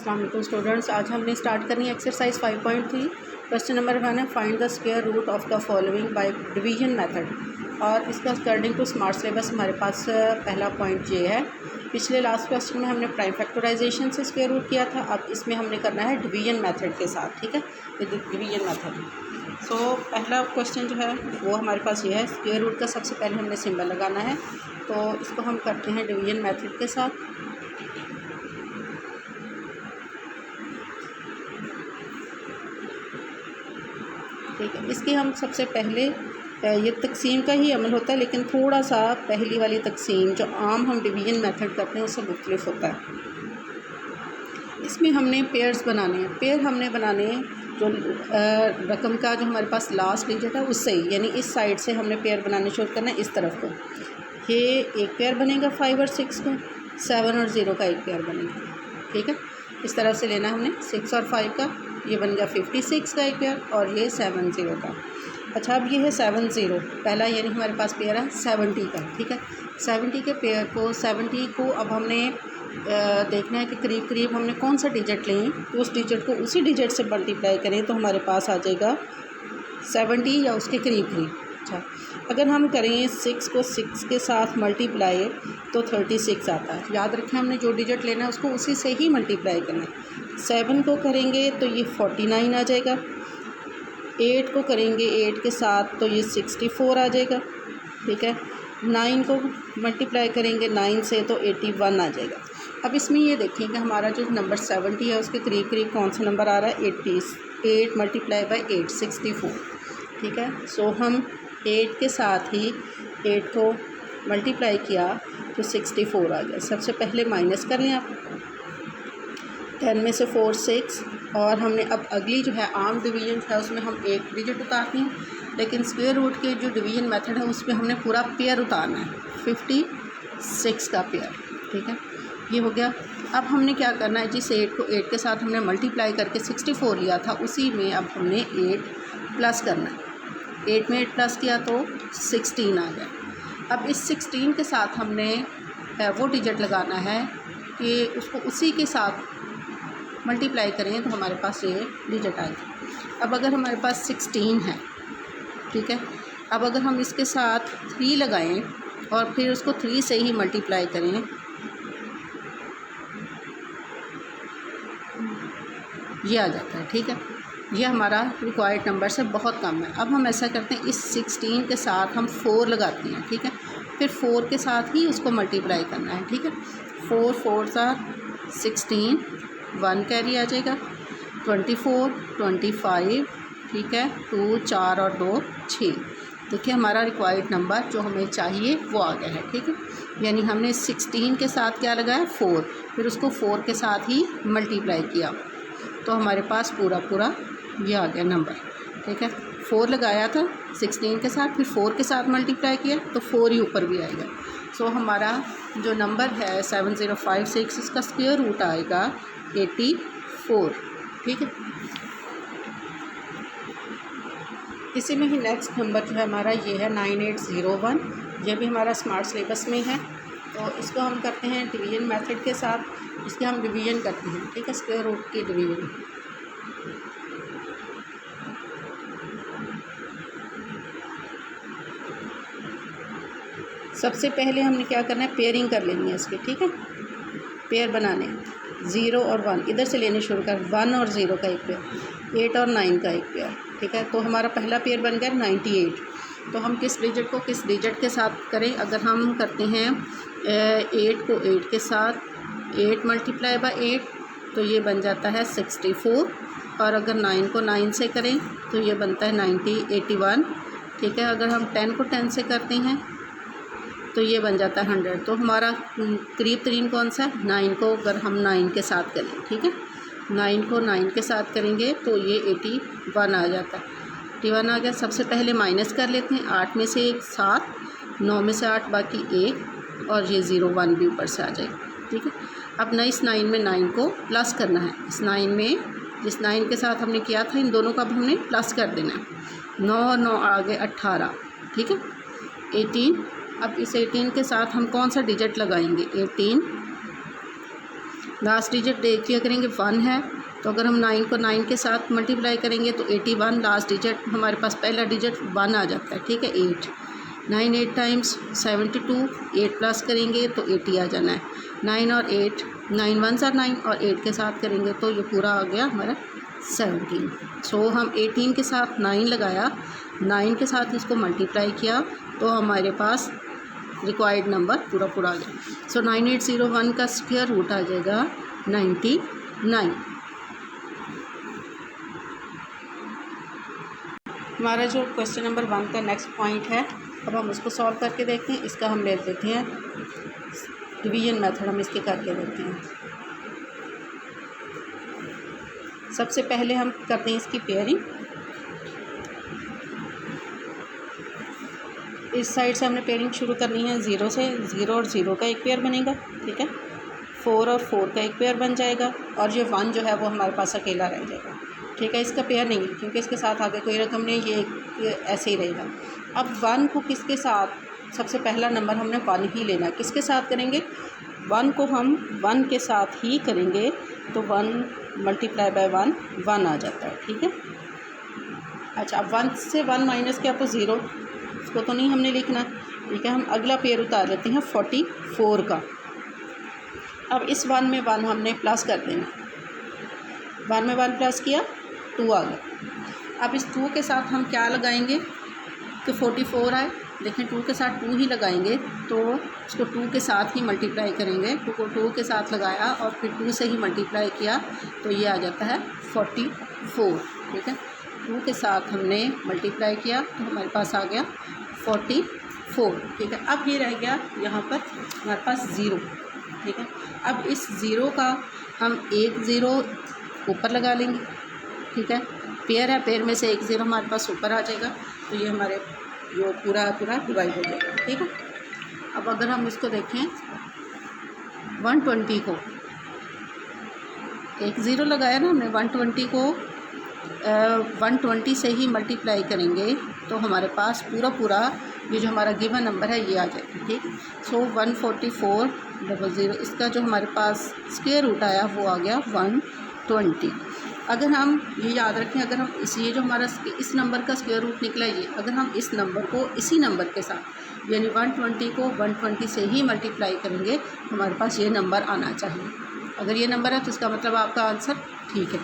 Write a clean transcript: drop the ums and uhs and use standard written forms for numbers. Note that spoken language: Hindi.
अस्सलाम वालेकुम स्टूडेंट्स, आज हमने स्टार्ट करनी है एक्सरसाइज 5.3। क्वेश्चन नंबर 1 है find the square root of the following by division method. और इसका अकॉर्डिंग टू स्मार्ट सिलेबस हमारे पास पहला पॉइंट ये है। पिछले लास्ट क्वेश्चन में हमने प्राइम फैक्टराइजेशन से स्क्वायर रूट किया था, अब इसमें हमने करना है डिवीजन मेथड के साथ। ठीक है, डिवीजन मेथड। सो पहला क्वेश्चन जो है वो हमारे पास ये है, स्क्वायर रूट का सबसे पहले हमने सिंबल लगाना है, तो इसको हम करते हैं डिवीजन मेथड के साथ। ठीक है, इसके हम सबसे पहले ये तकसीम का ही अमल होता है, लेकिन थोड़ा सा पहली वाली तकसीम जो आम हम डिवीज़न मेथड करते हैं उससे मुख्तलिफ होता है। इसमें हमने पेयर्स बनाने हैं। पेयर हमने बनाने हैं जो रकम का जो हमारे पास लास्ट डिजिट है उससे ही, यानी इस साइड से हमने पेयर बनाने शुरू करना है इस तरफ को। ये एक पेयर बनेगा 5 और 6 का, 7 और 0 का एक पेयर बनेगा। ठीक है, इस तरफ से लेना हमने 6 और 5 का, ये बन गया 56 का एक पेयर, और ये 7 0 का। अच्छा, अब ये है 7 0 पहला, यानी हमारे पास पेयर है 70 का। ठीक है, 70 के पेयर को 70 को अब हमने देखना है कि करीब करीब हमने कौन सा डिजिट लें, तो उस डिजिट को उसी डिजिट से मल्टीप्लाई करें तो हमारे पास आ जाएगा 70 या उसके करीब करीब। अच्छा, अगर हम करें 6 को 6 के साथ मल्टीप्लाई तो 36 आता है। याद रखें, हमने जो डिजिट लेना है उसको उसी से ही मल्टीप्लाई करना है। 7 को करेंगे तो ये 49 आ जाएगा। 8 को करेंगे 8 के साथ तो ये 64 आ जाएगा। ठीक है, 9 को मल्टीप्लाई करेंगे 9 से तो 81 आ जाएगा। अब इसमें ये देखें कि हमारा जो नंबर 70 है उसके करीब करीब कौन सा नंबर आ रहा है, 8 मल्टीप्लाई बाई 8 64। ठीक है, सो हम 8 के साथ ही 8 को मल्टीप्लाई किया तो 64 आ गया। सबसे पहले माइनस कर लें आप, 10 में से 4 6, और हमने अब अगली जो है आम डिवीजन है उसमें हम एक डिजिट उतारते हैं, लेकिन स्क्वायर रूट के जो डिवीजन मेथड है उसमें हमने पूरा पेयर उतारना है, 56 का पेयर। ठीक है, ये हो गया। अब हमने क्या करना है, जिस 8 को 8 के साथ हमने मल्टीप्लाई करके 64 लिया था उसी में अब हमने 8 प्लस करना है। 8 में 8 प्लस किया तो 16 आ गया। अब इस 16 के साथ हमने वो डिजिट लगाना है कि उसको उसी के साथ मल्टीप्लाई करें तो हमारे पास ये डिजिट आएगा। अब अगर हमारे पास 16 है, ठीक है, अब अगर हम इसके साथ 3 लगाएं और फिर उसको 3 से ही मल्टीप्लाई करें, ये आ जाता है। ठीक है, ये हमारा रिक्वायर्ड नंबर से बहुत कम है। अब हम ऐसा करते हैं, इस 16 के साथ हम 4 लगाते हैं। ठीक है, फिर 4 के साथ ही उसको मल्टीप्लाई करना है। ठीक है, 4 4 16, 1 कैरी आ जाएगा, 24 25। ठीक है, 2 4 और 2 6। देखिए हमारा रिक्वायर्ड नंबर जो हमें चाहिए वो आ गया है। ठीक है, यानी हमने 16 के साथ क्या लगाया 4, फिर उसको 4 के साथ ही मल्टीप्लाई किया तो हमारे पास पूरा ये आ गया नंबर। ठीक है, 4 लगाया था 16 के साथ, फिर 4 के साथ मल्टीप्लाई किया तो 4 ही ऊपर भी आएगा। सो हमारा जो नंबर है 7056, इसका स्क्वायर रूट आएगा 84। ठीक है, इसी में ही नेक्स्ट नंबर जो है हमारा ये है 9801। ये भी हमारा स्मार्ट सिलेबस में है, तो इसको हम करते हैं डिवीजन मेथड के साथ। इसके हम डिवीजन करते हैं। ठीक है, स्क्वायर रूट की डिवीजन। सबसे पहले हमने क्या करना है, पेयरिंग कर लेनी है इसके। ठीक है, पेयर बनाने हैं 0 और 1, इधर से लेने शुरू कर, 1 और 0 का एक पेयर, 8 और 9 का एक पेयर। ठीक है, तो हमारा पहला पेयर बन गया 98। तो हम किस डिजिट को किस डिजिट के साथ करें, अगर हम करते हैं 8 को 8 के साथ 8 मल्टीप्लाई बाई 8 तो ये बन जाता है 64, और अगर 9 को 9 से करें तो ये बनता है 81। ठीक है, अगर हम 10 को 10 से करते हैं तो ये बन जाता है 100। तो हमारा करीब तरीन कौन सा है, 9 को अगर हम 9 के साथ करें, ठीक है, 9 को 9 के साथ करेंगे तो ये 81 आ जाता है। 81 आ गया। सबसे पहले माइनस कर लेते हैं, 8 में से 1 7, 9 में से 8 बाकी 1, और ये 0 1 भी ऊपर से आ जाएगा। ठीक है, अब न इस 9 में 9 को प्लस करना है। इस 9 में जिस 9 के साथ हमने किया था इन दोनों का अब हमने प्लस कर देना है। 9 और 9 आ गए 18। ठीक है, 18। अब इस 18 के साथ हम कौन सा डिजिट लगाएंगे, 18 लास्ट डिजिट देखिए करेंगे 1 है, तो अगर हम 9 को 9 के साथ मल्टीप्लाई करेंगे तो 81, लास्ट डिजिट हमारे पास पहला डिजिट 1 आ जाता है, ठीक है। 8 9 8 टाइम्स 72, 8 प्लस करेंगे तो 80 आ जाना है। 9 और 8, 9 1 और 9 और 8 के साथ करेंगे तो ये पूरा आ गया हमारा 17। सो हम 18 के साथ 9 लगाया, 9 के साथ इसको मल्टीप्लाई किया तो हमारे पास रिक्वायर्ड नंबर पूरा आ गया। सो 9801 का स्क्वायर रूट आ जाएगा 99। हमारा जो क्वेश्चन नंबर 1 का नेक्स्ट पॉइंट है, अब हम उसको सॉल्व करके देखते हैं। इसका हम ले लेते हैं डिवीजन मेथड, हम इसके करके देखते हैं। सबसे पहले हम करते हैं इसकी पेयरिंग। इस साइड से हमने पेयरिंग शुरू करनी है 0 से। 0 और 0 का एक पेयर बनेगा, ठीक है। 4 और 4 का एक पेयर बन जाएगा और ये 1 जो है वो हमारे पास अकेला रह जाएगा, ठीक है। इसका पेयर नहीं है क्योंकि इसके साथ आगे कोई रकम नहीं, ये ऐसे ही रहेगा। अब 1 को किसके साथ, सबसे पहला नंबर हमने 1 ही लेना है। किसके साथ करेंगे? 1 को हम 1 के साथ ही करेंगे तो 1 मल्टीप्लाई बाय 1 आ जाता है, ठीक है। अच्छा, अब 1 से 1 माइनस किया तो 0, इसको तो नहीं हमने लिखना, ठीक है। हम अगला पेयर उतार लेते हैं 44 का। अब इस 1 में 1 हमने प्लस कर देना, 1 में 1 प्लस किया 2 आ गया। अब इस 2 के साथ हम क्या लगाएंगे तो 44 आए, देखें 2 के साथ 2 ही लगाएंगे तो इसको 2 के साथ ही मल्टीप्लाई करेंगे। 2 को 2 के साथ लगाया और फिर 2 से ही मल्टीप्लाई किया तो ये आ जाता है 44, ठीक है। 2 के साथ हमने मल्टीप्लाई किया तो हमारे पास आ गया 44, ठीक है। अब ये रह गया यहाँ पर हमारे पास 0, ठीक है। अब इस 0 का हम एक 0 ऊपर लगा लेंगे, ठीक है। पेयर है, पेयर में से एक 0 हमारे पास ऊपर आ जाएगा तो ये हमारे जो पूरा डिवाइड हो जाएगा, ठीक है। अब अगर हम इसको देखें 120 को एक 0 लगाया ना हमने, 120 को 120 से ही मल्टीप्लाई करेंगे तो हमारे पास पूरा ये जो हमारा गिवन नंबर है ये आ जाएगा, ठीक। सो 14400, इसका जो हमारे पास स्क्वायर रूट आया वो आ गया 120। अगर हम ये याद रखें, अगर हम ये जो हमारा इस नंबर का स्क्वायर रूट निकला ये, अगर हम इस नंबर को इसी नंबर के साथ यानी 120 को 120 से ही मल्टीप्लाई करेंगे तो हमारे पास ये नंबर आना चाहिए। अगर ये नंबर है तो इसका मतलब आपका आंसर ठीक है।